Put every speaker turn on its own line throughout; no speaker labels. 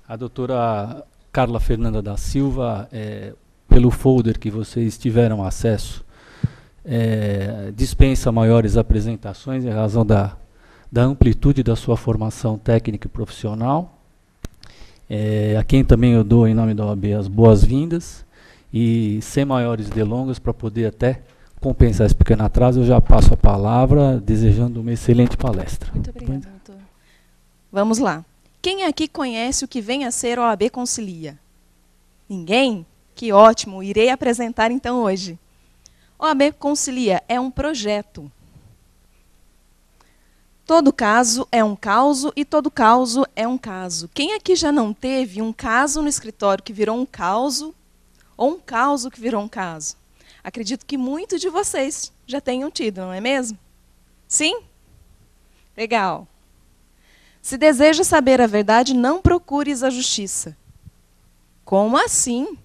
A doutora Carla Fernanda da Silva, pelo folder que vocês tiveram acesso, dispensa maiores apresentações em razão da amplitude da sua formação técnica e profissional. A quem também eu dou, em nome da OAB, as boas-vindas. E sem maiores delongas, para poder até compensar esse pequeno atraso, eu já passo a palavra, desejando uma excelente palestra.
Muito obrigada, doutor. Vamos lá. Quem aqui conhece o que vem a ser OAB Concilia? Ninguém? Que ótimo, irei apresentar então hoje. OAB Concilia é um projeto. Todo caso é um causo e todo causo é um caso. Quem aqui já não teve um caso no escritório que virou um causo, ou um causo que virou um caso? Acredito que muitos de vocês já tenham tido, não é mesmo? Sim? Legal. Se deseja saber a verdade, não procures a justiça. Como assim?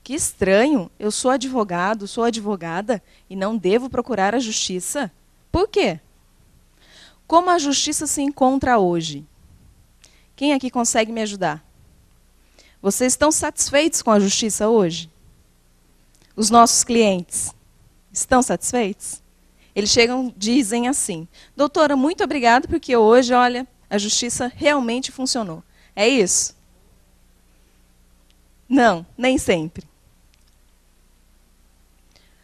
Que estranho, eu sou advogado, sou advogada e não devo procurar a justiça? Por quê? Como a justiça se encontra hoje? Quem aqui consegue me ajudar? Vocês estão satisfeitos com a justiça hoje? Os nossos clientes estão satisfeitos? Eles chegam, dizem assim: doutora, muito obrigada, porque hoje, olha, a justiça realmente funcionou. É isso? Não, nem sempre.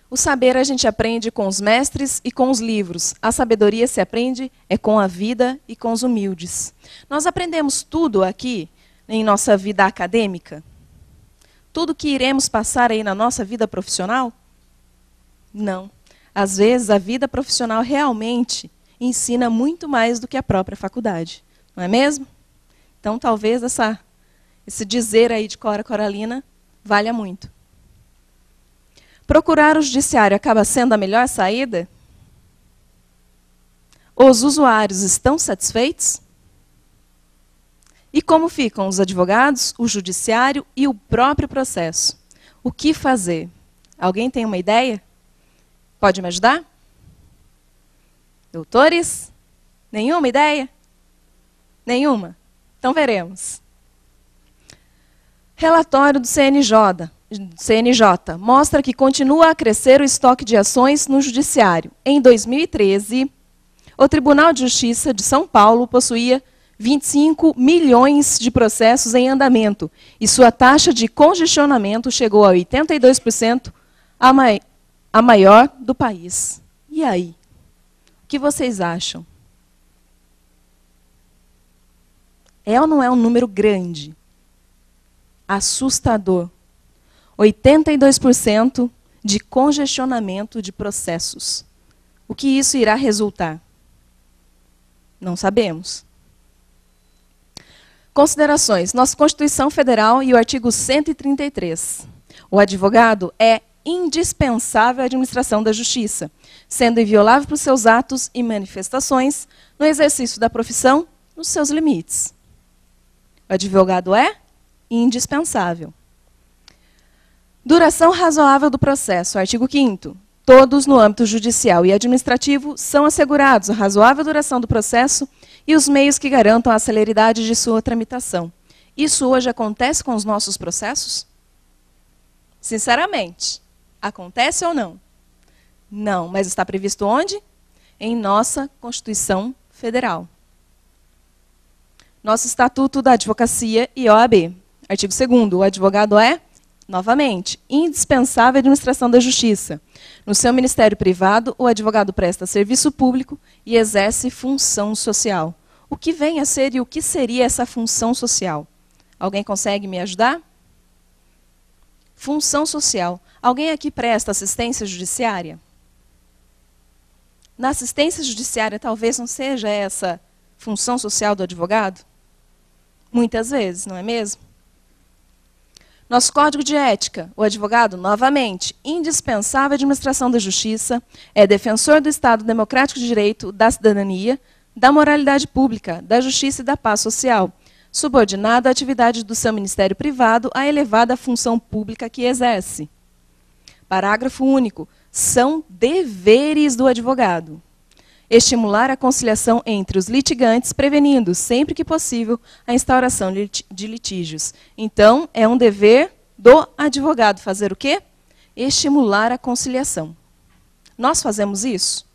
O saber a gente aprende com os mestres e com os livros. A sabedoria se aprende com a vida e com os humildes. Nós aprendemos tudo aqui em nossa vida acadêmica? Tudo que iremos passar aí na nossa vida profissional? Não. Às vezes, a vida profissional realmente ensina muito mais do que a própria faculdade. Não é mesmo? Então, talvez esse dizer aí de Cora Coralina valha muito. Procurar o judiciário acaba sendo a melhor saída? Os usuários estão satisfeitos? E como ficam os advogados, o judiciário e o próprio processo? O que fazer? Alguém tem uma ideia? Pode me ajudar? Doutores? Nenhuma ideia? Nenhuma? Então veremos. Relatório do CNJ mostra que continua a crescer o estoque de ações no judiciário. Em 2013, o Tribunal de Justiça de São Paulo possuía 25 milhões de processos em andamento e sua taxa de congestionamento chegou a 82%, a maior do país. E aí? O que vocês acham? É ou não é um número grande? Assustador. 82% de congestionamento de processos. O que isso irá resultar? Não sabemos. Considerações. Nossa Constituição Federal e o artigo 133. O advogado é indispensável à administração da justiça, sendo inviolável por seus atos e manifestações no exercício da profissão nos seus limites. O advogado é indispensável. Duração razoável do processo. Artigo 5º. Todos no âmbito judicial e administrativo são assegurados a razoável duração do processo e os meios que garantam a celeridade de sua tramitação. Isso hoje acontece com os nossos processos? Sinceramente, acontece ou não? Não, mas está previsto onde? Em nossa Constituição Federal. Nosso Estatuto da Advocacia e OAB. Artigo 2º. O advogado é, novamente, indispensável à administração da justiça. No seu ministério privado, o advogado presta serviço público e exerce função social. O que vem a ser e o que seria essa função social? Alguém consegue me ajudar? Função social. Alguém aqui presta assistência judiciária? Na assistência judiciária, talvez não seja essa função social do advogado? Muitas vezes, não é mesmo? Nosso Código de Ética, o advogado, novamente, indispensável à administração da justiça, é defensor do Estado democrático de direito, da cidadania, da moralidade pública, da justiça e da paz social, subordinado à atividade do seu ministério privado à elevada função pública que exerce. Parágrafo único. São deveres do advogado. estimular a conciliação entre os litigantes, prevenindo, sempre que possível, a instauração de litígios. Então, é um dever do advogado fazer o quê? Estimular a conciliação. Nós fazemos isso?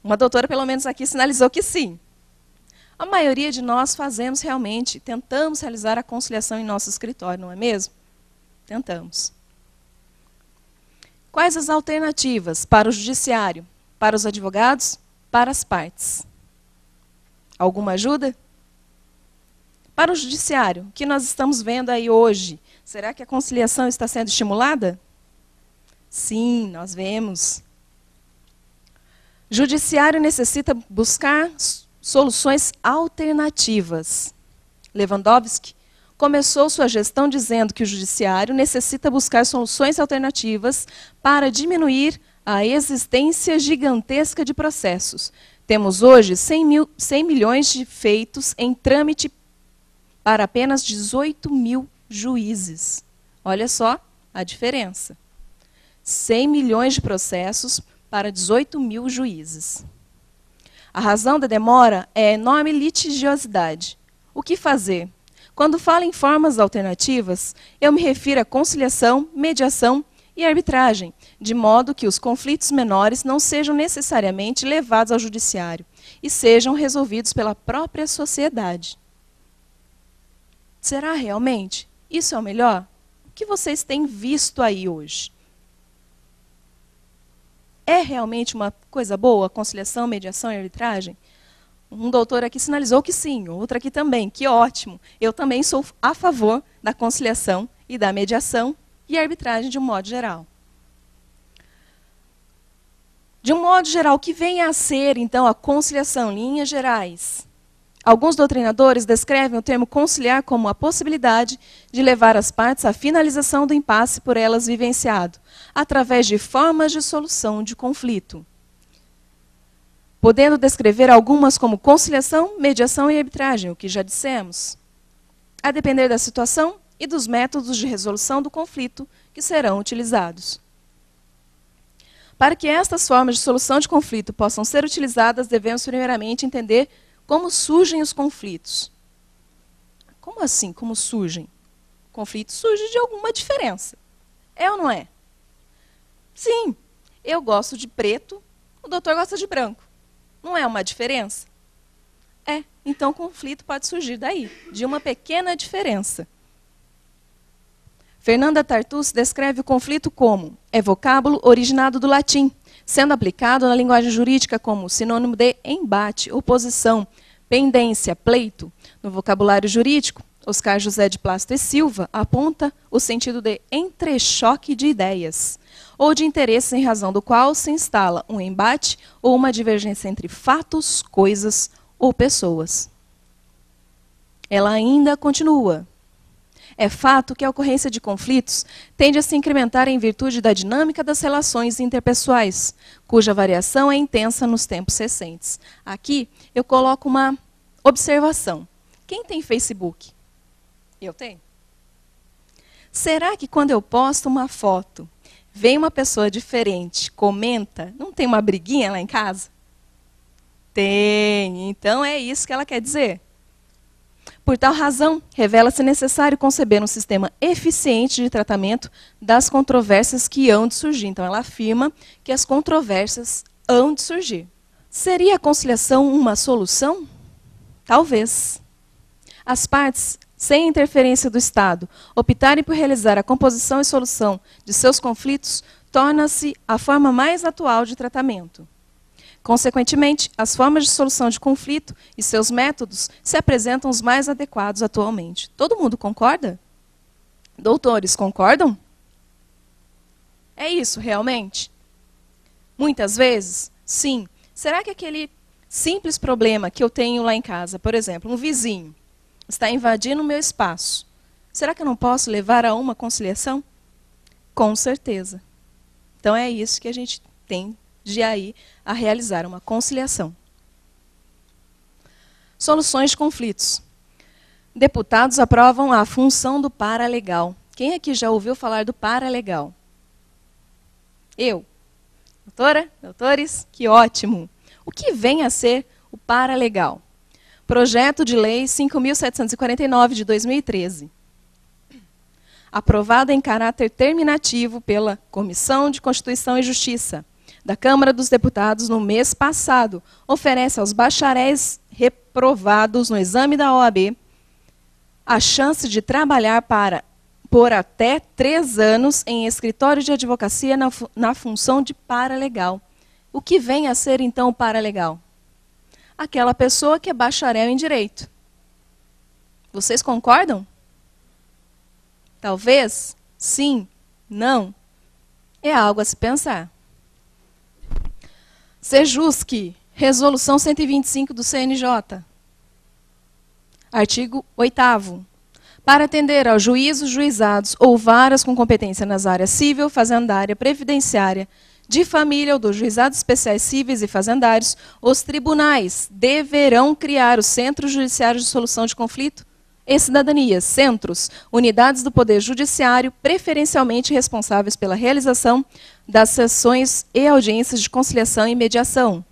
Uma doutora, pelo menos aqui, sinalizou que sim. A maioria de nós fazemos realmente, tentamos realizar a conciliação em nosso escritório, não é mesmo? Tentamos. Quais as alternativas para o judiciário, para os advogados, para as partes? Alguma ajuda? Para o judiciário, o que nós estamos vendo aí hoje? Será que a conciliação está sendo estimulada? Sim, nós vemos. Judiciário necessita buscar soluções alternativas. Lewandowski começou sua gestão dizendo que o judiciário necessita buscar soluções alternativas para diminuir a existência gigantesca de processos. Temos hoje 100 milhões de feitos em trâmite para apenas 18 mil juízes. Olha só a diferença. 100 milhões de processos para 18 mil juízes. A razão da demora é a enorme litigiosidade. O que fazer? Quando falo em formas alternativas, eu me refiro à conciliação, mediação e arbitragem, de modo que os conflitos menores não sejam necessariamente levados ao judiciário e sejam resolvidos pela própria sociedade. Será realmente? Isso é o melhor? O que vocês têm visto aí hoje? É realmente uma coisa boa a conciliação, mediação e arbitragem? Um doutor aqui sinalizou que sim, outro aqui também, que ótimo. Eu também sou a favor da conciliação e da mediação e arbitragem de um modo geral. De um modo geral, o que vem a ser, então, a conciliação em linhas gerais? Alguns doutrinadores descrevem o termo conciliar como a possibilidade de levar as partes à finalização do impasse por elas vivenciado, através de formas de solução de conflito, podendo descrever algumas como conciliação, mediação e arbitragem, o que já dissemos, a depender da situação e dos métodos de resolução do conflito que serão utilizados. Para que estas formas de solução de conflito possam ser utilizadas, devemos primeiramente entender como surgem os conflitos. Como assim, como surgem? O conflito surge de alguma diferença. É ou não é? Sim, eu gosto de preto, o doutor gosta de branco. Não é uma diferença? É, então o conflito pode surgir daí, de uma pequena diferença. Fernanda Tartus descreve o conflito como vocábulo originado do latim, sendo aplicado na linguagem jurídica como sinônimo de embate, oposição, pendência, pleito. No vocabulário jurídico, Oscar José de Plasto e Silva aponta o sentido de entrechoque de ideias, ou de interesse em razão do qual se instala um embate ou uma divergência entre fatos, coisas ou pessoas. Ela ainda continua. É fato que a ocorrência de conflitos tende a se incrementar em virtude da dinâmica das relações interpessoais, cuja variação é intensa nos tempos recentes. Aqui eu coloco uma observação. Quem tem Facebook? Eu tenho. Será que quando eu posto uma foto, vem uma pessoa diferente, comenta, não tem uma briguinha lá em casa? Tem. Então é isso que ela quer dizer. Por tal razão, revela-se necessário conceber um sistema eficiente de tratamento das controvérsias que hão de surgir. Então, ela afirma que as controvérsias hão de surgir. Seria a conciliação uma solução? Talvez. As partes, sem interferência do Estado, optarem por realizar a composição e solução de seus conflitos, torna-se a forma mais atual de tratamento. Consequentemente, as formas de solução de conflito e seus métodos se apresentam os mais adequados atualmente. Todo mundo concorda? Doutores, concordam? É isso, realmente? Muitas vezes, sim. Será que aquele simples problema que eu tenho lá em casa, por exemplo, um vizinho, está invadindo o meu espaço, será que eu não posso levar a uma conciliação? Com certeza. Então é isso que a gente tem de aí a realizar uma conciliação. Soluções de conflitos. Deputados aprovam a função do paralegal. Quem aqui já ouviu falar do paralegal? Eu. Doutora? Doutores? Que ótimo! O que vem a ser o paralegal? Projeto de Lei 5.749 de 2013. Aprovada em caráter terminativo pela Comissão de Constituição e Justiça da Câmara dos Deputados no mês passado, oferece aos bacharéis reprovados no exame da OAB a chance de trabalhar por até 3 anos em escritório de advocacia na função de paralegal. O que vem a ser, então, o paralegal? Aquela pessoa que é bacharel em direito. Vocês concordam? Talvez? Sim? Não? É algo a se pensar. Sejusc, Resolução 125 do CNJ. Artigo 8º. Para atender aos juízos, juizados ou varas com competência nas áreas civil, fazendária, previdenciária, de família ou dos juizados especiais cíveis e fazendários, os tribunais deverão criar os Centros Judiciários de Solução de Conflito e Cidadania, centros, unidades do Poder Judiciário, preferencialmente responsáveis pela realização das sessões e audiências de conciliação e mediação,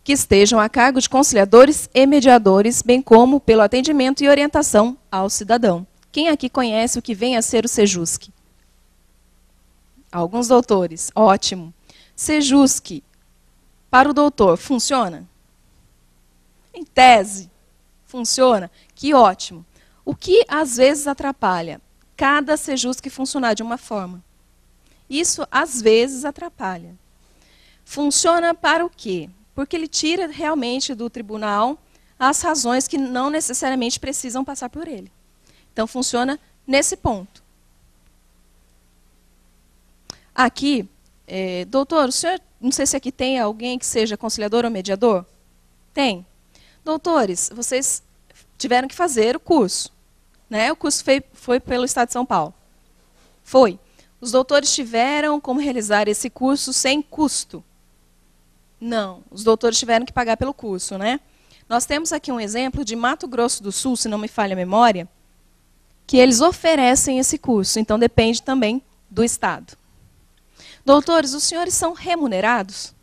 que estejam a cargo de conciliadores e mediadores, bem como pelo atendimento e orientação ao cidadão. Quem aqui conhece o que vem a ser o Sejusc? Alguns doutores. Ótimo. Sejusc, para o doutor, funciona? Em tese, funciona? Que ótimo. O que às vezes atrapalha? Cada Sejusc funcionar de uma forma. Isso às vezes atrapalha. Funciona para o quê? Porque ele tira realmente do tribunal as razões que não necessariamente precisam passar por ele. Então funciona nesse ponto. Aqui, doutor, o senhor, não sei se aqui tem alguém que seja conciliador ou mediador? Tem. Doutores, vocês tiveram que fazer o curso. Né? O curso foi pelo Estado de São Paulo. Foi. Os doutores tiveram como realizar esse curso sem custo? Não. Os doutores tiveram que pagar pelo curso, né? Nós temos aqui um exemplo de Mato Grosso do Sul, se não me falha a memória, que eles oferecem esse curso. Então, depende também do Estado. Doutores, os senhores são remunerados?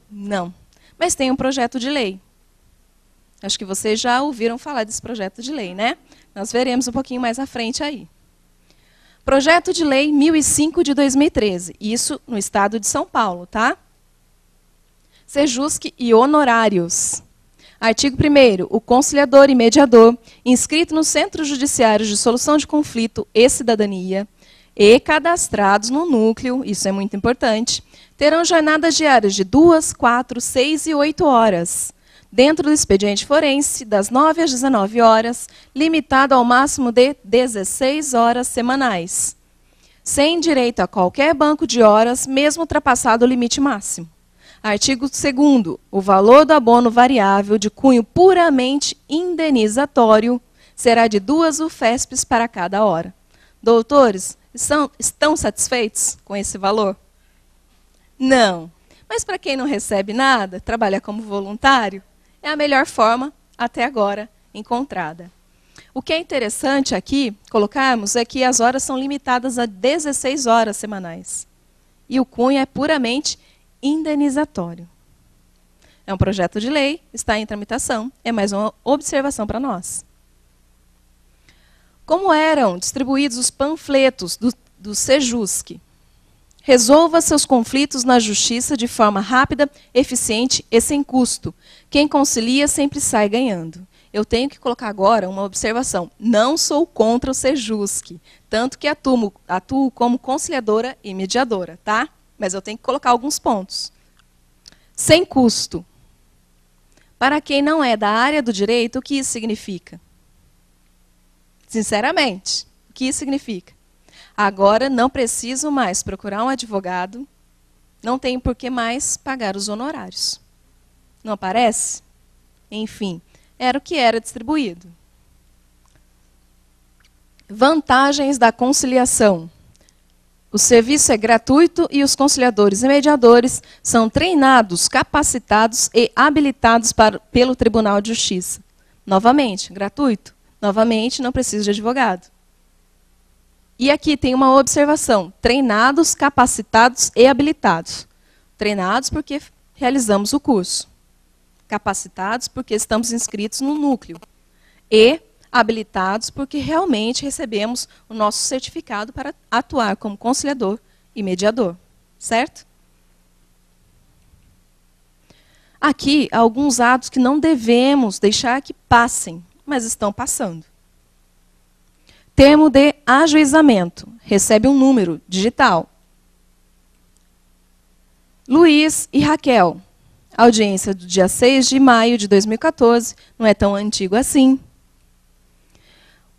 Não. Mas tem um projeto de lei. Acho que vocês já ouviram falar desse projeto de lei, né? Nós veremos um pouquinho mais à frente aí. Projeto de Lei 1005 de 2013. Isso no Estado de São Paulo, tá? Sejusc e honorários. Artigo 1º. O conciliador e mediador, inscrito nos Centros Judiciários de Solução de Conflito e Cidadania, e cadastrados no núcleo, isso é muito importante, terão jornadas diárias de 2, 4, 6 e 8 horas, dentro do expediente forense, das 9 às 19 horas, limitado ao máximo de 16 horas semanais, sem direito a qualquer banco de horas, mesmo ultrapassado o limite máximo. Artigo 2º. O valor do abono variável de cunho puramente indenizatório será de 2 UFESPs para cada hora. Doutores, estão satisfeitos com esse valor? Não. Mas para quem não recebe nada, trabalha como voluntário, é a melhor forma, até agora, encontrada. O que é interessante aqui, colocarmos, é que as horas são limitadas a 16 horas semanais. E o cunho é puramente indenizatório. É um projeto de lei, está em tramitação, é mais uma observação para nós. Como eram distribuídos os panfletos do Sejusc? Resolva seus conflitos na justiça de forma rápida, eficiente e sem custo. Quem concilia sempre sai ganhando. Eu tenho que colocar agora uma observação. Não sou contra o Sejusc, tanto que atuo como conciliadora e mediadora, tá? Mas eu tenho que colocar alguns pontos. Sem custo. Para quem não é da área do direito, o que isso significa? Sinceramente, o que isso significa? Agora não preciso mais procurar um advogado, não tenho por que mais pagar os honorários. Não aparece? Enfim, era o que era distribuído. Vantagens da conciliação. O serviço é gratuito e os conciliadores e mediadores são treinados, capacitados e habilitados pelo Tribunal de Justiça. Novamente, gratuito. Novamente, não precisa de advogado. E aqui tem uma observação. Treinados, capacitados e habilitados. Treinados porque realizamos o curso. Capacitados porque estamos inscritos no núcleo. E habilitados porque realmente recebemos o nosso certificado para atuar como conciliador e mediador. Certo? Aqui, alguns atos que não devemos deixar que passem, mas estão passando. Termo de ajuizamento. Recebe um número digital. Luiz e Raquel. Audiência do dia 6 de maio de 2014. Não é tão antigo assim.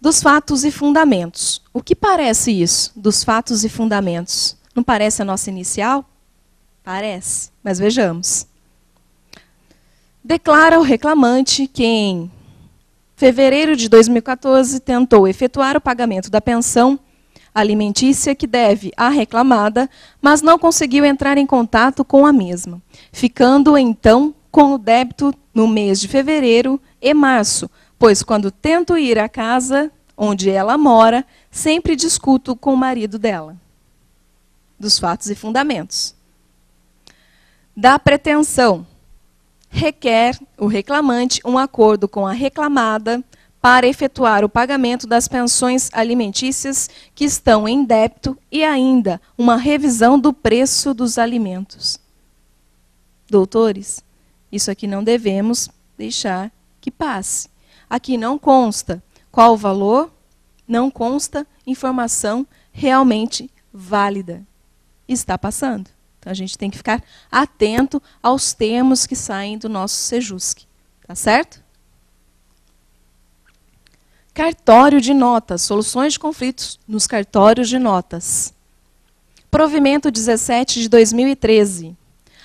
Dos fatos e fundamentos. O que parece isso? Dos fatos e fundamentos. Não parece a nossa inicial? Parece, mas vejamos. Declara o reclamante que em fevereiro de 2014 tentou efetuar o pagamento da pensão alimentícia que deve à reclamada, mas não conseguiu entrar em contato com a mesma, ficando então com o débito no mês de fevereiro e março, pois quando tento ir à casa onde ela mora, sempre discuto com o marido dela. Dos fatos e fundamentos. Da pretensão. Requer o reclamante um acordo com a reclamada para efetuar o pagamento das pensões alimentícias que estão em débito e ainda uma revisão do preço dos alimentos. Doutores, isso aqui não devemos deixar que passe. Aqui não consta qual o valor, não consta informação realmente válida. Está passando. Então, a gente tem que ficar atento aos termos que saem do nosso Sejusc. Tá certo? Cartório de notas. Soluções de conflitos nos cartórios de notas. Provimento 17 de 2013.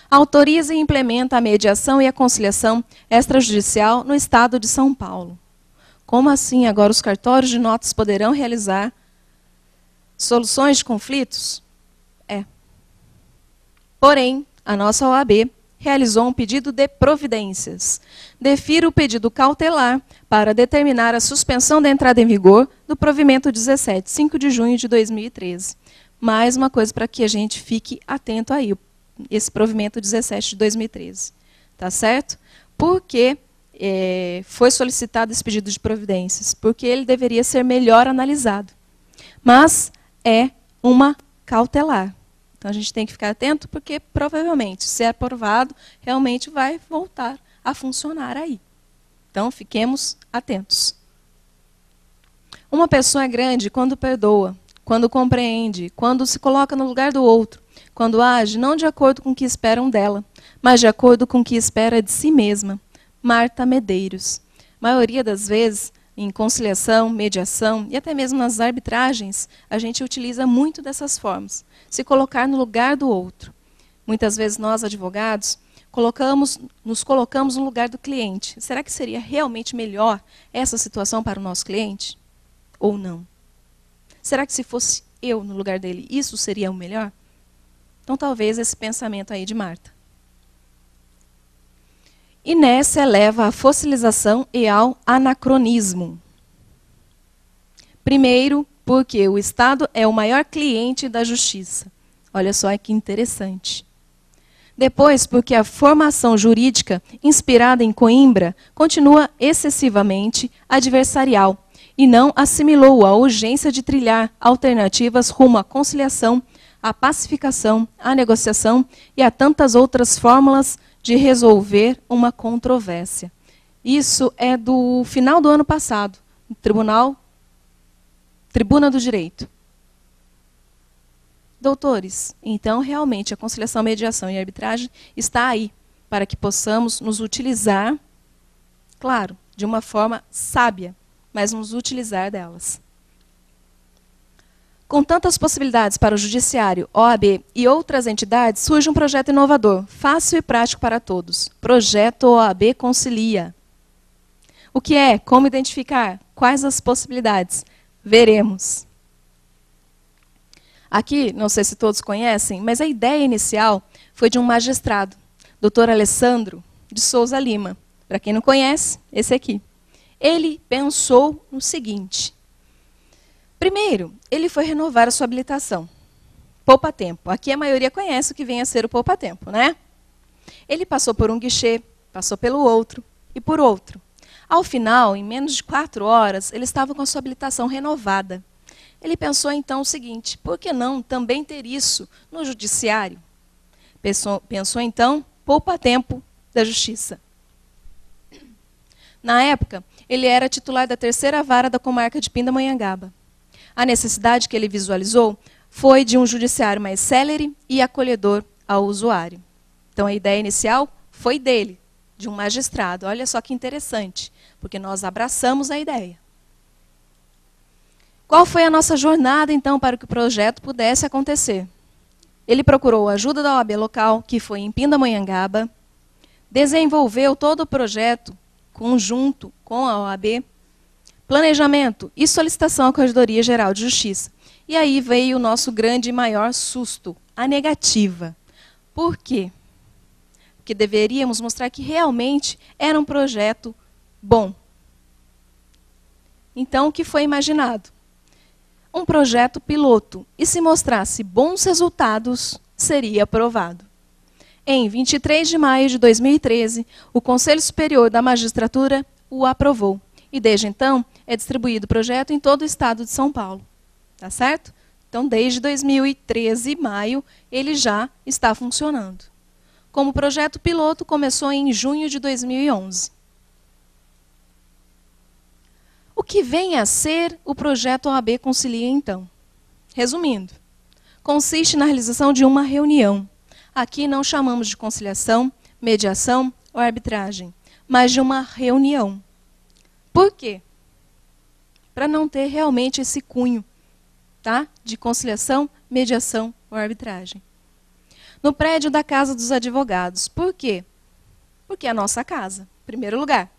Autoriza e implementa a mediação e a conciliação extrajudicial no Estado de São Paulo. Como assim agora os cartórios de notas poderão realizar soluções de conflitos? Porém, a nossa OAB realizou um pedido de providências. Defira o pedido cautelar para determinar a suspensão da entrada em vigor do provimento 17, 5 de junho de 2013. Mais uma coisa para que a gente fique atento aí, esse provimento 17 de 2013. Tá certo? Porque foi solicitado esse pedido de providências? Porque ele deveria ser melhor analisado. Mas é uma cautelar. Então, a gente tem que ficar atento, porque provavelmente, se é aprovado, realmente vai voltar a funcionar aí. Então, fiquemos atentos. Uma pessoa é grande quando perdoa, quando compreende, quando se coloca no lugar do outro, quando age não de acordo com o que esperam dela, mas de acordo com o que espera de si mesma. Marta Medeiros. A maioria das vezes, em conciliação, mediação e até mesmo nas arbitragens, a gente utiliza muito dessas formas. Se colocar no lugar do outro. Muitas vezes nós, advogados, nos colocamos no lugar do cliente. Será que seria realmente melhor essa situação para o nosso cliente? Ou não? Será que se fosse eu no lugar dele, isso seria o melhor? Então talvez esse pensamento aí de Marta. Inércia leva à fossilização e ao anacronismo. Primeiro, porque o Estado é o maior cliente da justiça. Olha só que interessante. Depois, porque a formação jurídica inspirada em Coimbra continua excessivamente adversarial e não assimilou a urgência de trilhar alternativas rumo à conciliação, à pacificação, à negociação e a tantas outras fórmulas de resolver uma controvérsia. Isso é do final do ano passado, no Tribuna do Direito. Doutores, então realmente a conciliação, mediação e arbitragem está aí para que possamos nos utilizar, claro, de uma forma sábia, mas nos utilizar delas. Com tantas possibilidades para o Judiciário, OAB e outras entidades, surge um projeto inovador, fácil e prático para todos. Projeto OAB Concilia. O que é? Como identificar? Quais as possibilidades? Veremos. Aqui, não sei se todos conhecem, mas a ideia inicial foi de um magistrado, Dr. Alessandro de Souza Lima. Para quem não conhece, esse aqui. Ele pensou no seguinte. Primeiro, ele foi renovar a sua habilitação. Poupa-tempo. Aqui a maioria conhece o que vem a ser o poupa-tempo, né? Ele passou por um guichê, passou pelo outro e por outro. Ao final, em menos de 4 horas, ele estava com a sua habilitação renovada. Ele pensou então o seguinte: por que não também ter isso no judiciário? Pensou então, poupa tempo da justiça. Na época, ele era titular da 3ª Vara da Comarca de Pindamonhangaba. A necessidade que ele visualizou foi de um judiciário mais célere e acolhedor ao usuário. Então, a ideia inicial foi dele, de um magistrado. Olha só que interessante, porque nós abraçamos a ideia. Qual foi a nossa jornada, então, para que o projeto pudesse acontecer? Ele procurou a ajuda da OAB local, que foi em Pindamonhangaba, desenvolveu todo o projeto conjunto com a OAB, planejamento e solicitação à Corregedoria Geral de Justiça. E aí veio o nosso grande e maior susto, a negativa. Por quê? Porque deveríamos mostrar que realmente era um projeto bom. Então, o que foi imaginado? Um projeto piloto, e se mostrasse bons resultados, seria aprovado. Em 23 de maio de 2013, o Conselho Superior da Magistratura o aprovou. E desde então, é distribuído o projeto em todo o estado de São Paulo. Tá certo? Então, desde 2013, maio, ele já está funcionando. Como projeto piloto, começou em junho de 2011. O que vem a ser o projeto OAB Concilia, então? Resumindo, consiste na realização de uma reunião. Aqui não chamamos de conciliação, mediação ou arbitragem, mas de uma reunião. Por quê? Para não ter realmente esse cunho, tá? De conciliação, mediação ou arbitragem. No prédio da Casa dos Advogados. Por quê? Porque é a nossa casa, em primeiro lugar.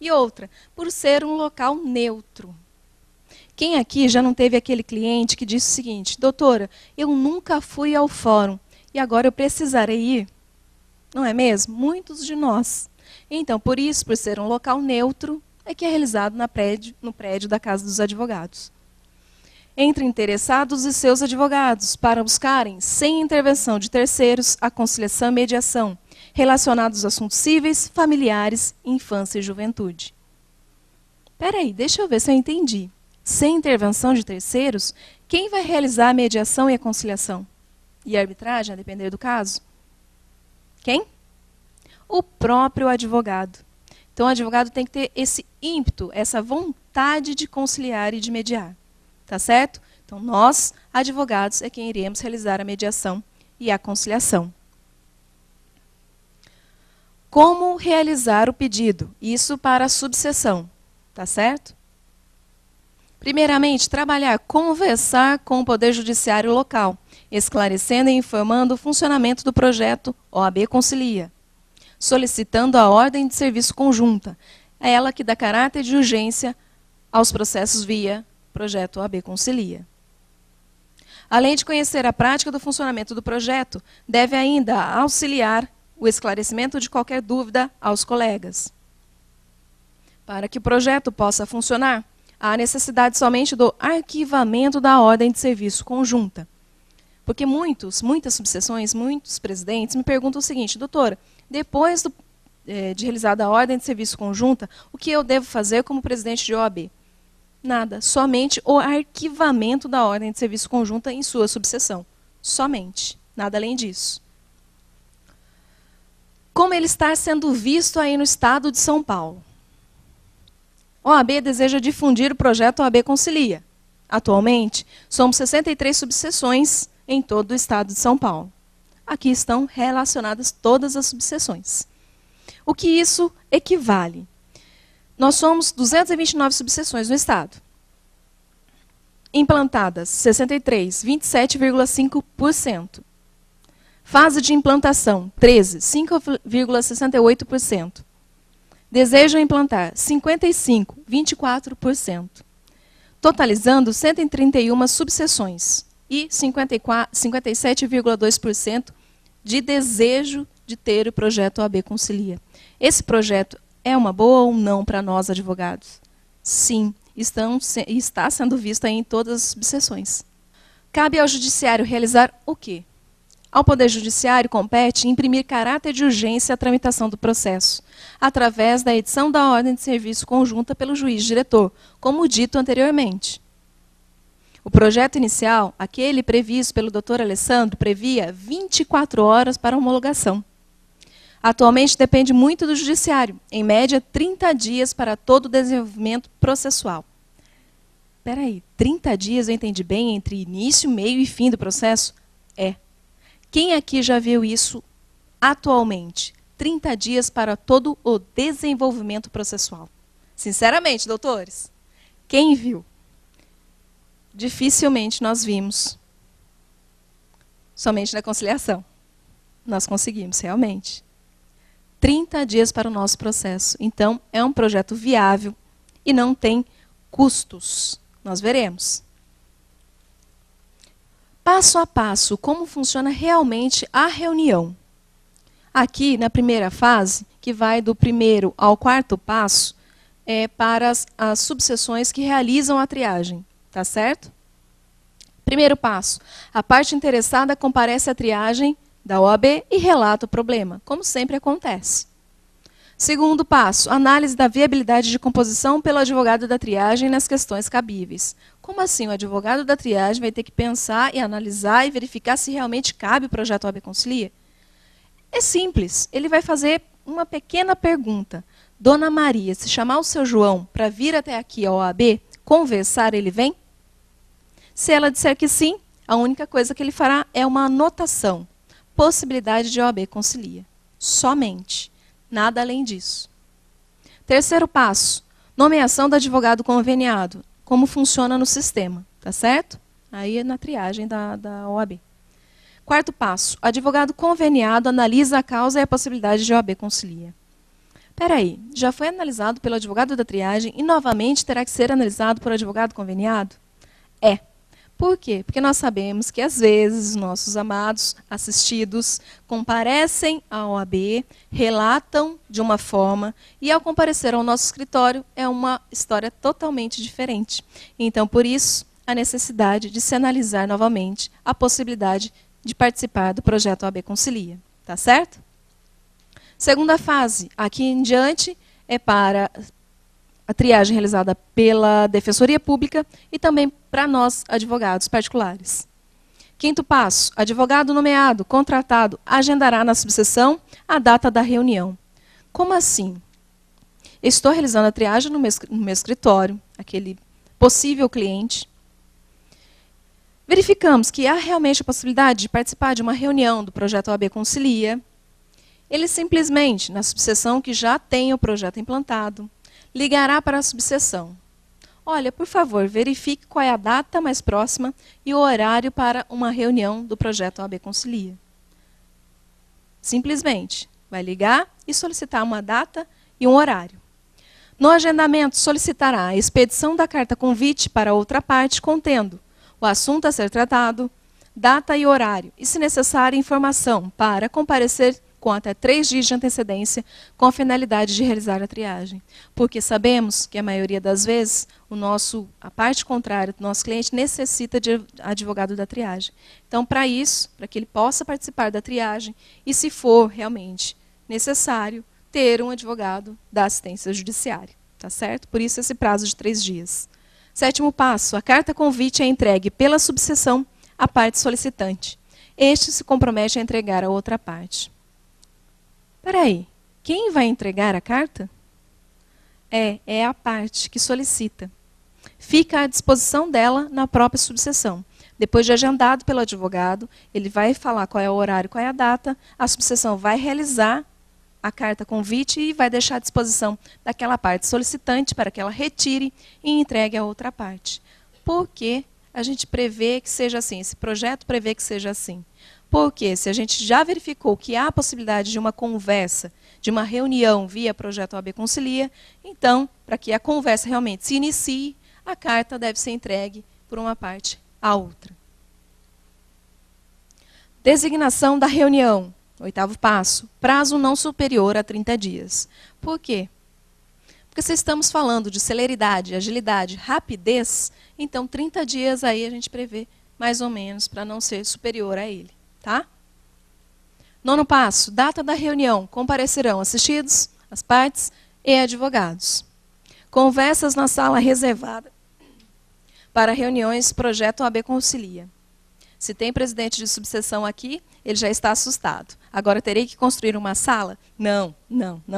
E outra, por ser um local neutro. Quem aqui já não teve aquele cliente que disse o seguinte: doutora, eu nunca fui ao fórum e agora eu precisarei ir? Não é mesmo? Muitos de nós. Então, por isso, por ser um local neutro, é que é realizado no prédio da Casa dos Advogados. Entre interessados e seus advogados, para buscarem, sem intervenção de terceiros, a conciliação e mediação, relacionados a assuntos cíveis, familiares, infância e juventude. Espera aí, deixa eu ver se eu entendi. Sem intervenção de terceiros, quem vai realizar a mediação e a conciliação? E a arbitragem, a depender do caso? Quem? O próprio advogado. Então, o advogado tem que ter esse ímpeto, essa vontade de conciliar e de mediar. Tá certo? Então, nós, advogados, é quem iremos realizar a mediação e a conciliação. Como realizar o pedido? Isso para a subseção. Tá certo? Primeiramente, trabalhar, conversar com o Poder Judiciário local, esclarecendo e informando o funcionamento do projeto OAB Concilia, solicitando a ordem de serviço conjunta, é ela que dá caráter de urgência aos processos via projeto OAB Concilia. Além de conhecer a prática do funcionamento do projeto, deve ainda auxiliar o esclarecimento de qualquer dúvida aos colegas. Para que o projeto possa funcionar, há necessidade somente do arquivamento da ordem de serviço conjunta. Porque muitas subseções, muitos presidentes me perguntam o seguinte: doutora, depois de realizada a ordem de serviço conjunta, o que eu devo fazer como presidente de OAB? Nada, somente o arquivamento da ordem de serviço conjunta em sua subseção. Somente, nada além disso. Como ele está sendo visto aí no estado de São Paulo? A OAB deseja difundir o projeto OAB Concilia. Atualmente, somos 63 subseções em todo o estado de São Paulo. Aqui estão relacionadas todas as subseções. O que isso equivale? Nós somos 229 subseções no estado. Implantadas 63, 27,5%. Fase de implantação 13, 5,68%. Desejam implantar 55, 24%. Totalizando 131 subseções e 57,2% de desejo de ter o projeto OAB Concilia. Esse projeto é uma boa ou não para nós, advogados? Sim, está sendo visto aí em todas as subseções. Cabe ao judiciário realizar o quê? Ao Poder Judiciário compete imprimir caráter de urgência à tramitação do processo, através da edição da ordem de serviço conjunta pelo juiz diretor, como dito anteriormente. O projeto inicial, aquele previsto pelo Dr. Alessandro, previa 24 horas para homologação. Atualmente depende muito do Judiciário, em média 30 dias para todo o desenvolvimento processual. Espera aí, 30 dias eu entendi bem entre início, meio e fim do processo? É. Quem aqui já viu isso atualmente? 30 dias para todo o desenvolvimento processual. Sinceramente, doutores, quem viu? Dificilmente nós vimos. Somente na conciliação. Nós conseguimos, realmente. 30 dias para o nosso processo. Então, é um projeto viável e não tem custos. Nós veremos. Passo a passo, como funciona realmente a reunião. Aqui, na primeira fase, que vai do primeiro ao quarto passo, é para as subseções que realizam a triagem. Tá certo? Primeiro passo, a parte interessada comparece à triagem da OAB e relata o problema, como sempre acontece. Segundo passo, análise da viabilidade de composição pelo advogado da triagem nas questões cabíveis. Como assim? O advogado da triagem vai ter que pensar e analisar e verificar se realmente cabe o projeto OAB Concilia? É simples, ele vai fazer uma pequena pergunta. Dona Maria, se chamar o seu João para vir até aqui ao OAB, conversar, ele vem? Se ela disser que sim, a única coisa que ele fará é uma anotação. Possibilidade de OAB Concilia. Somente. Nada além disso. Terceiro passo, nomeação do advogado conveniado. Como funciona no sistema, tá certo? Aí é na triagem da OAB. Quarto passo, advogado conveniado analisa a causa e a possibilidade de OAB Concilia. Espera aí, já foi analisado pelo advogado da triagem e novamente terá que ser analisado por advogado conveniado? É. Por quê? Porque nós sabemos que, às vezes, os nossos amados assistidos comparecem à OAB, relatam de uma forma, e ao comparecer ao nosso escritório é uma história totalmente diferente. Então, por isso, a necessidade de se analisar novamente a possibilidade de participar do projeto OAB Concilia. Tá certo? Segunda fase, aqui em diante, é para a triagem realizada pela Defensoria Pública e também para nós, advogados particulares. Quinto passo, advogado nomeado, contratado, agendará na subseção a data da reunião. Como assim? Estou realizando a triagem no meu escritório, aquele possível cliente. Verificamos que há realmente a possibilidade de participar de uma reunião do projeto OAB Concilia. Ele simplesmente, na subseção que já tem o projeto implantado, ligará para a subseção. Olha, por favor, verifique qual é a data mais próxima e o horário para uma reunião do projeto OAB Concilia. Simplesmente, vai ligar e solicitar uma data e um horário. No agendamento, solicitará a expedição da carta convite para outra parte, contendo o assunto a ser tratado, data e horário, e, se necessário, informação para comparecer com até 3 dias de antecedência, com a finalidade de realizar a triagem. Porque sabemos que, a maioria das vezes, a parte contrária do nosso cliente necessita de advogado da triagem. Então, para isso, para que ele possa participar da triagem, e se for realmente necessário, ter um advogado da assistência judiciária. Tá certo? Por isso, esse prazo de 3 dias. Sétimo passo, a carta convite é entregue pela subseção à parte solicitante. Este se compromete a entregar a outra parte. Espera aí, quem vai entregar a carta? É a parte que solicita. Fica à disposição dela na própria subseção. Depois de agendado pelo advogado, ele vai falar qual é o horário, qual é a data, a subseção vai realizar a carta convite e vai deixar à disposição daquela parte solicitante para que ela retire e entregue a outra parte. Por que a gente prevê que seja assim? Esse projeto prevê que seja assim. Porque se a gente já verificou que há a possibilidade de uma conversa, de uma reunião via projeto OAB Concilia, então, para que a conversa realmente se inicie, a carta deve ser entregue por uma parte à outra. Designação da reunião. 8º passo, prazo não superior a 30 dias. Por quê? Porque se estamos falando de celeridade, agilidade, rapidez, então 30 dias aí a gente prevê mais ou menos para não ser superior a ele. Tá? Nono passo, data da reunião. Comparecerão assistidos, as partes e advogados. Conversas na sala reservada para reuniões, projeto OAB Concilia. Se tem presidente de subseção aqui, ele já está assustado. Agora terei que construir uma sala? Não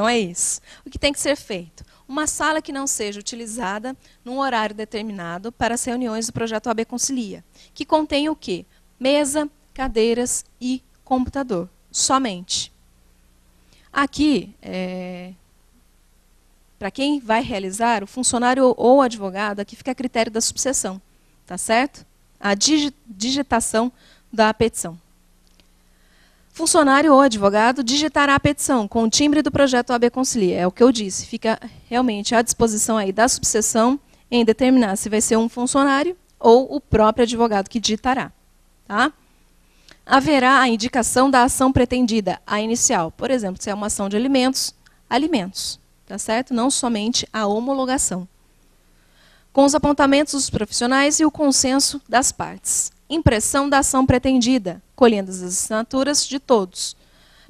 é isso. O que tem que ser feito? Uma sala que não seja utilizada num horário determinado para as reuniões do projeto OAB Concilia, que contém o quê? Mesa, cadeiras e computador, somente. Aqui, para quem vai realizar, o funcionário ou advogado, aqui fica a critério da subseção, tá certo? A digitação da petição. Funcionário ou advogado digitará a petição com o timbre do projeto OAB Concilia. É o que eu disse, fica realmente à disposição aí da subseção em determinar se vai ser um funcionário ou o próprio advogado que digitará. Tá? Haverá a indicação da ação pretendida, a inicial. Por exemplo, se é uma ação de alimentos, tá certo? Não somente a homologação. Com os apontamentos dos profissionais e o consenso das partes. Impressão da ação pretendida, colhendo as assinaturas de todos.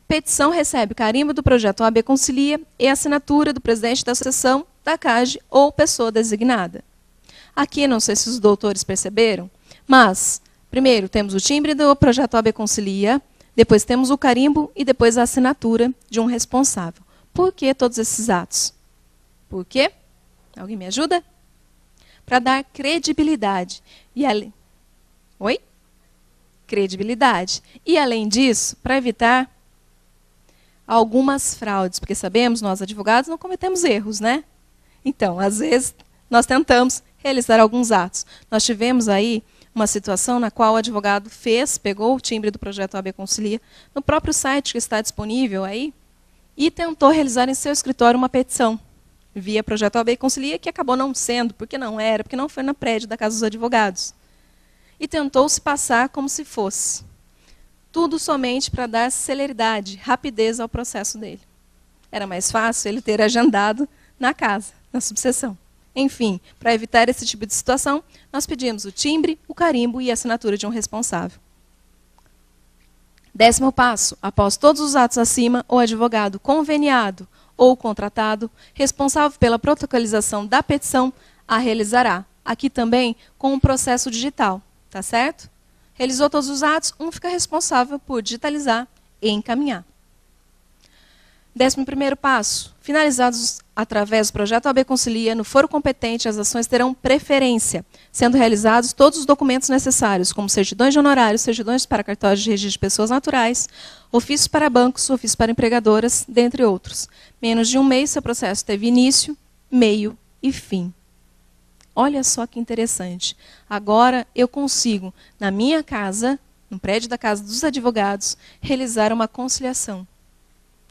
Petição recebe carimbo do projeto OAB Concilia e assinatura do presidente da associação, da CAGE ou pessoa designada. Aqui, não sei se os doutores perceberam, mas, primeiro, temos o timbre do projeto OAB Concilia, depois temos o carimbo e depois a assinatura de um responsável. Por que todos esses atos? Por quê? Alguém me ajuda? Para dar credibilidade. Oi? Credibilidade. E, além disso, para evitar algumas fraudes, porque sabemos, nós advogados não cometemos erros, né? Então, às vezes, nós tentamos realizar alguns atos. Nós tivemos aí uma situação na qual o advogado pegou o timbre do projeto OAB Concilia no próprio site que está disponível aí e tentou realizar em seu escritório uma petição via projeto OAB Concilia, que acabou não sendo, porque não foi na prédio da Casa dos Advogados. E tentou se passar como se fosse. Tudo somente para dar celeridade, rapidez ao processo dele. Era mais fácil ele ter agendado na casa, na subseção. Enfim, para evitar esse tipo de situação, nós pedimos o timbre, o carimbo e a assinatura de um responsável. 10º passo. Após todos os atos acima, o advogado conveniado ou contratado, responsável pela protocolização da petição, a realizará. Aqui também com um processo digital. Tá certo? Realizou todos os atos, um fica responsável por digitalizar e encaminhar. 11º passo. Finalizados através do projeto OAB Concilia, no foro competente, as ações terão preferência, sendo realizados todos os documentos necessários, como certidões de honorários, certidões para cartórios de registro de pessoas naturais, ofícios para bancos, ofícios para empregadoras, dentre outros. Menos de um mês, seu processo teve início, meio e fim. Olha só que interessante. Agora eu consigo, na minha casa, no prédio da Casa dos Advogados, realizar uma conciliação,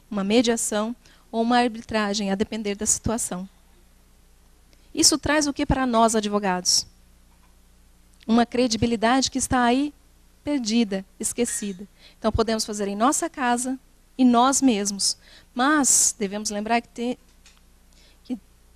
uma mediação ou uma arbitragem, a depender da situação. Isso traz o que para nós, advogados? Uma credibilidade que está aí perdida, esquecida. Então podemos fazer em nossa casa e nós mesmos. Mas devemos lembrar que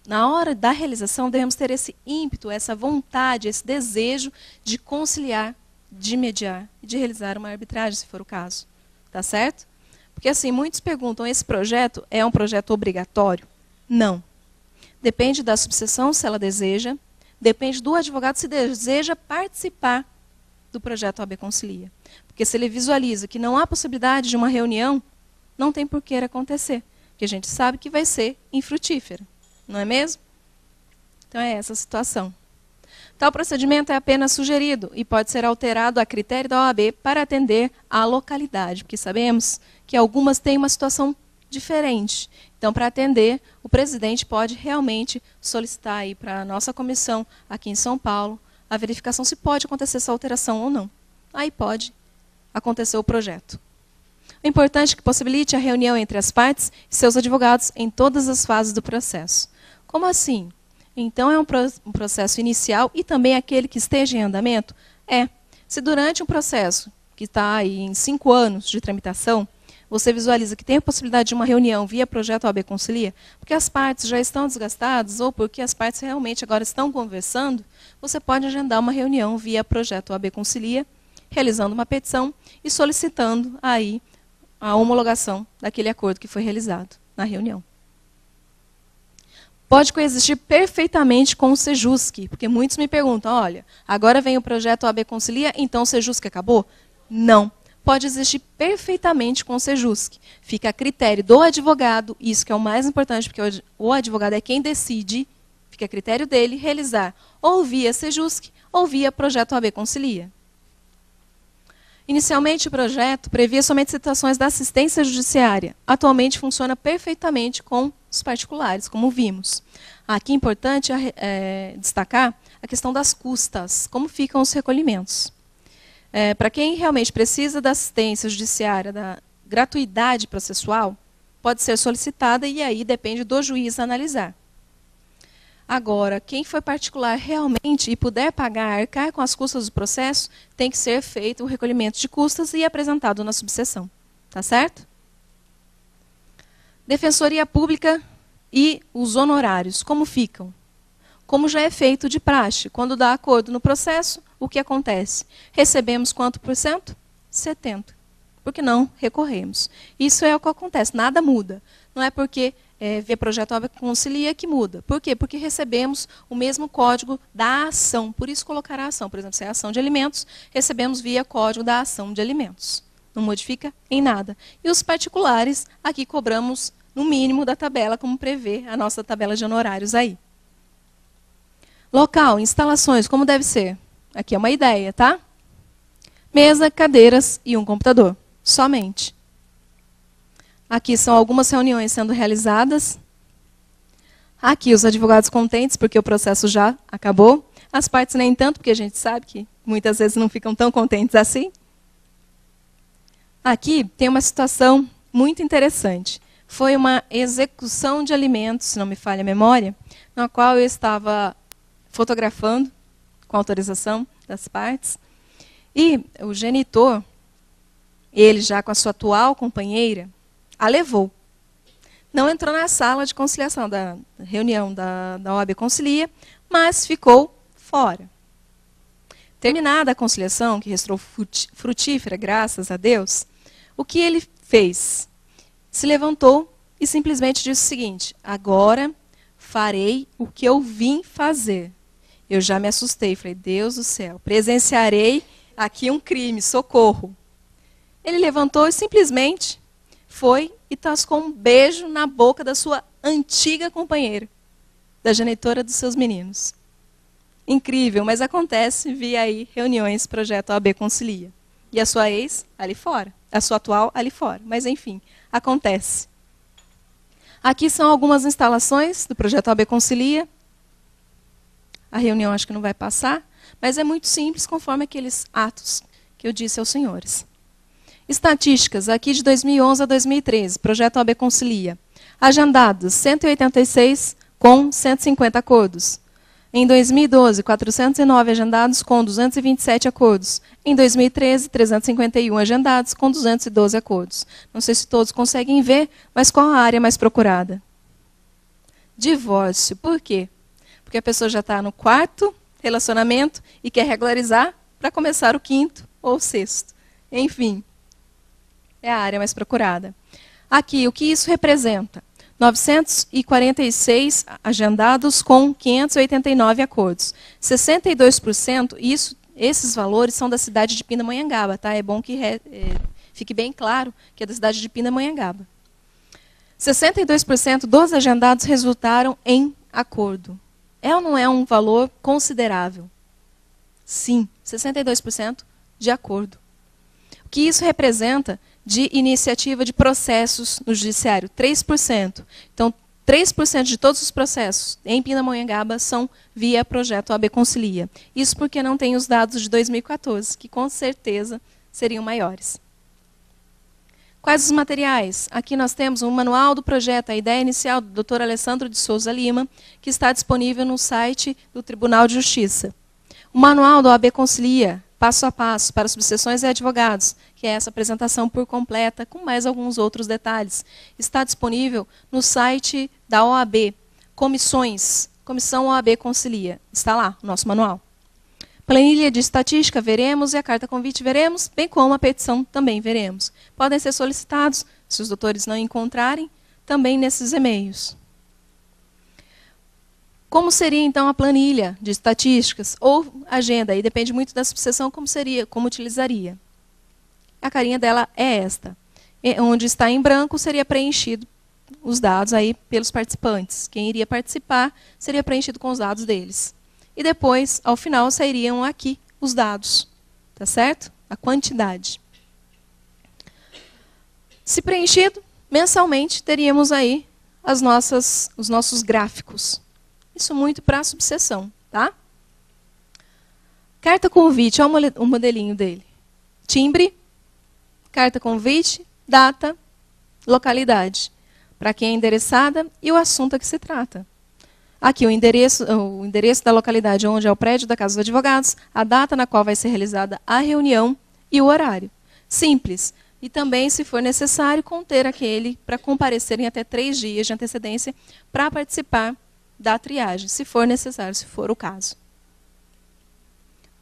na hora da realização, devemos ter esse ímpeto, essa vontade, esse desejo de conciliar, de mediar e de realizar uma arbitragem, se for o caso. Tá certo? Porque, assim, muitos perguntam, esse projeto é um projeto obrigatório? Não. Depende da subseção, se ela deseja. Depende do advogado, se deseja participar do projeto OAB Concilia. Porque se ele visualiza que não há possibilidade de uma reunião, não tem por que acontecer. Porque a gente sabe que vai ser infrutífera. Não é mesmo? Então é essa a situação. Tal procedimento é apenas sugerido e pode ser alterado a critério da OAB para atender à localidade, porque sabemos que algumas têm uma situação diferente. Então, para atender, o presidente pode realmente solicitar aí para a nossa comissão aqui em São Paulo a verificação se pode acontecer essa alteração ou não. Aí pode acontecer o projeto. O importante é que possibilite a reunião entre as partes e seus advogados em todas as fases do processo. Como assim? Então, é um processo inicial e também aquele que esteja em andamento? Se durante um processo que está aí em 5 anos de tramitação, você visualiza que tem a possibilidade de uma reunião via projeto OAB Concilia, porque as partes já estão desgastadas ou porque as partes realmente agora estão conversando, você pode agendar uma reunião via projeto OAB Concilia, realizando uma petição e solicitando aí a homologação daquele acordo que foi realizado na reunião. Pode coexistir perfeitamente com o Sejusc, porque muitos me perguntam, olha, agora vem o projeto OAB Concilia, então o Sejusc acabou? Não. Pode existir perfeitamente com o Sejusc. Fica a critério do advogado, isso que é o mais importante, porque o advogado é quem decide, fica a critério dele realizar ou via Sejusc ou via projeto OAB Concilia. Inicialmente, o projeto previa somente situações da assistência judiciária. Atualmente, funciona perfeitamente com os particulares, como vimos. Aqui é importante destacar a questão das custas, como ficam os recolhimentos. Para quem realmente precisa da assistência judiciária, da gratuidade processual, pode ser solicitada e aí depende do juiz analisar. Agora, quem for particular realmente e puder pagar, arcar com as custas do processo, tem que ser feito o recolhimento de custas e apresentado na subseção. Tá certo? Defensoria Pública e os honorários, como ficam? Como já é feito de praxe, quando dá acordo no processo, o que acontece? Recebemos quanto por cento? 70%. Porque não recorremos. Isso é o que acontece, nada muda. Não é porque via projeto OAB Concilia que muda. Por quê? Porque recebemos o mesmo código da ação. Por isso colocar a ação. Por exemplo, se é ação de alimentos, recebemos via código da ação de alimentos. Não modifica em nada. E os particulares, aqui cobramos no mínimo da tabela, como prevê a nossa tabela de honorários aí. Local, instalações, como deve ser? Aqui é uma ideia, tá? Mesa, cadeiras e um computador. Somente. Aqui são algumas reuniões sendo realizadas. Aqui os advogados contentes, porque o processo já acabou. As partes nem tanto, porque a gente sabe que muitas vezes não ficam tão contentes assim. Aqui tem uma situação muito interessante. Foi uma execução de alimentos, se não me falha a memória, na qual eu estava fotografando, com autorização das partes. E o genitor, ele já com a sua atual companheira, a levou. Não entrou na sala de conciliação, da reunião da OAB Concilia, mas ficou fora. Terminada a conciliação, que restou frutífera, graças a Deus, o que ele fez? Se levantou e simplesmente disse o seguinte, agora farei o que eu vim fazer. Eu já me assustei, falei, Deus do céu, presenciarei aqui um crime, socorro. Ele levantou e simplesmente foi e tascou um beijo na boca da sua antiga companheira, da genitora dos seus meninos. Incrível, mas acontece via aí reuniões, projeto OAB Concilia. E a sua ex ali fora, a sua atual ali fora. Mas enfim, acontece. Aqui são algumas instalações do projeto OAB Concilia. A reunião acho que não vai passar, mas é muito simples, conforme aqueles atos que eu disse aos senhores. Estatísticas, aqui de 2011 a 2013, projeto OAB Concilia. Agendados, 186 com 150 acordos. Em 2012, 409 agendados com 227 acordos. Em 2013, 351 agendados com 212 acordos. Não sei se todos conseguem ver, mas qual a área mais procurada? Divórcio. Por quê? Porque a pessoa já está no 4º relacionamento e quer regularizar para começar o 5º ou o 6º. Enfim, é a área mais procurada. Aqui, o que isso representa? 946 agendados com 589 acordos. 62%, esses valores são da cidade de Pindamonhangaba, tá? É bom que fique bem claro que é da cidade de Pindamonhangaba. 62% dos agendados resultaram em acordo. É ou não é um valor considerável? Sim, 62% de acordo. O que isso representa de iniciativa de processos no judiciário? 3%. Então, 3% de todos os processos em Pindamonhangaba são via projeto OAB Concilia. Isso porque não tem os dados de 2014, que com certeza seriam maiores. Quais os materiais? Aqui nós temos um manual do projeto, a ideia inicial do Dr. Alessandro de Souza Lima, que está disponível no site do Tribunal de Justiça. O manual do OAB Concilia, passo a passo, para subseções e advogados, que é essa apresentação por completa, com mais alguns outros detalhes. Está disponível no site da OAB, Comissões, Comissão OAB Concilia. Está lá, o nosso manual. Planilha de estatística veremos e a carta convite veremos, bem como a petição também veremos. Podem ser solicitados, se os doutores não encontrarem, também nesses e-mails. Como seria, então, a planilha de estatísticas ou agenda? Aí depende muito da subseção, como utilizaria. A carinha dela é esta. Onde está em branco seria preenchido os dados aí pelos participantes. Quem iria participar seria preenchido com os dados deles. E depois, ao final, sairiam aqui os dados. Tá certo? A quantidade. Se preenchido, mensalmente teríamos aí os nossos gráficos. Isso muito para a subseção, tá? Carta convite, olha o modelinho dele. Timbre, carta convite, data, localidade. Para quem é endereçada e o assunto a que se trata. Aqui o endereço da localidade onde é o prédio da Casa dos Advogados, a data na qual vai ser realizada a reunião e o horário. Simples. E também, se for necessário, conter aquele para comparecerem até 3 dias de antecedência para participar da triagem, se for necessário, se for o caso.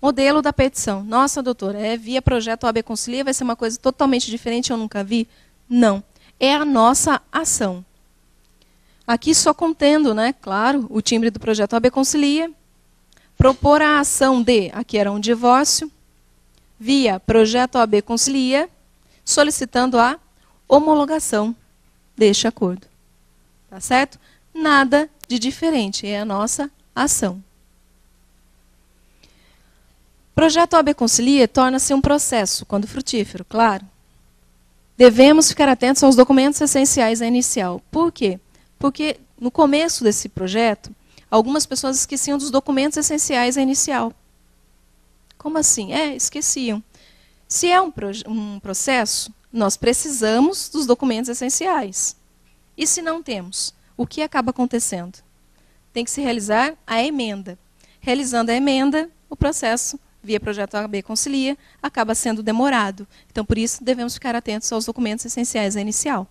Modelo da petição. Nossa, doutora, via projeto OAB Concilia, vai ser uma coisa totalmente diferente, eu nunca vi? Não. É a nossa ação. Aqui só contendo, né, claro, o timbre do projeto OAB Concilia, propor a ação de, aqui era um divórcio, via projeto OAB Concilia, solicitando a homologação deste acordo. Tá certo? Nada de diferente, é a nossa ação. Projeto OAB Concilia torna-se um processo, quando frutífero, claro. Devemos ficar atentos aos documentos essenciais à inicial. Por quê? Porque no começo desse projeto, algumas pessoas esqueciam dos documentos essenciais à inicial. Como assim? Esqueciam. Se é um processo, nós precisamos dos documentos essenciais. E se não temos? O que acaba acontecendo? Tem que se realizar a emenda. Realizando a emenda, o processo, via projeto OAB Concilia, acaba sendo demorado. Então, por isso, devemos ficar atentos aos documentos essenciais à inicial.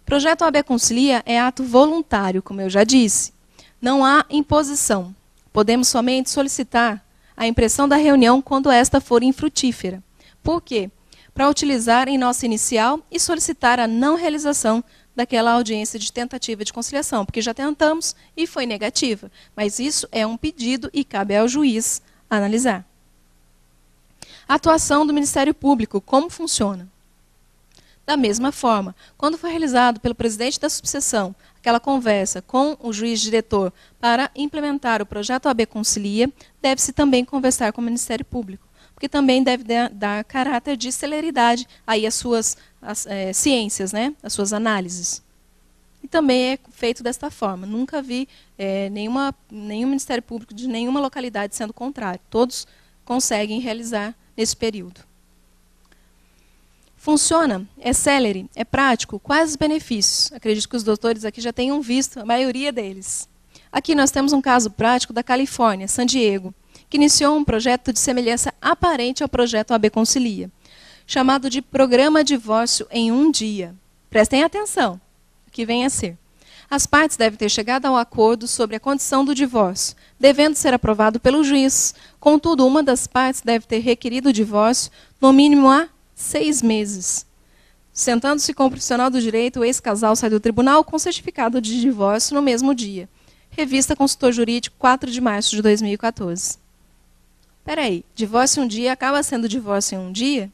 Projeto OAB Concilia é ato voluntário, como eu já disse. Não há imposição. Podemos somente solicitar a impressão da reunião quando esta for infrutífera. Por quê? Para utilizar em nossa inicial e solicitar a não realização daquela audiência de tentativa de conciliação, porque já tentamos e foi negativa. Mas isso é um pedido e cabe ao juiz analisar. A atuação do Ministério Público, como funciona? Da mesma forma, quando for realizado pelo presidente da subseção aquela conversa com o juiz diretor para implementar o projeto OAB Concilia, deve-se também conversar com o Ministério Público, porque também deve dar caráter de celeridade aí às suas ciências, né, às suas análises. E também é feito desta forma. Nunca vi nenhum Ministério Público de nenhuma localidade sendo contrário. Todos conseguem realizar nesse período. Funciona? É célere? É prático? Quais os benefícios? Acredito que os doutores aqui já tenham visto a maioria deles. Aqui nós temos um caso prático da Califórnia, San Diego, que iniciou um projeto de semelhança aparente ao projeto OAB Concilia, chamado de Programa Divórcio em um Dia. Prestem atenção, o que vem a ser. As partes devem ter chegado ao acordo sobre a condição do divórcio, devendo ser aprovado pelo juiz. Contudo, uma das partes deve ter requerido o divórcio no mínimo há 6 meses. Sentando-se com o profissional do direito, o ex-casal sai do tribunal com certificado de divórcio no mesmo dia. Revista Consultor Jurídico, 4 de março de 2014. Espera aí, divórcio em um dia acaba sendo divórcio em um dia?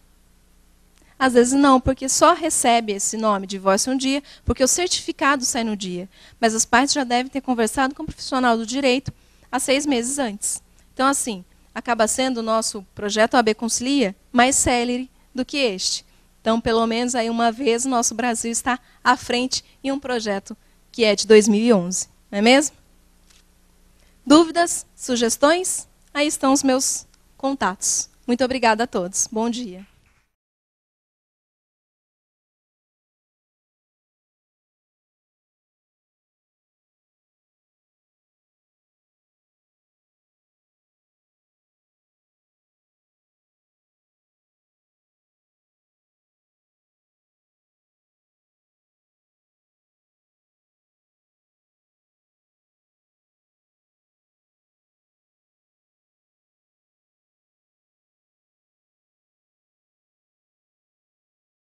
Às vezes não, porque só recebe esse nome, divórcio em um dia, porque o certificado sai no dia. Mas as partes já devem ter conversado com o profissional do direito há 6 meses antes. Então, assim, acaba sendo o nosso projeto OAB Concilia mais célere do que este. Então, pelo menos aí uma vez o nosso Brasil está à frente em um projeto que é de 2011. Não é mesmo? Dúvidas? Sugestões? Aí estão os meus contatos. Muito obrigada a todos. Bom dia.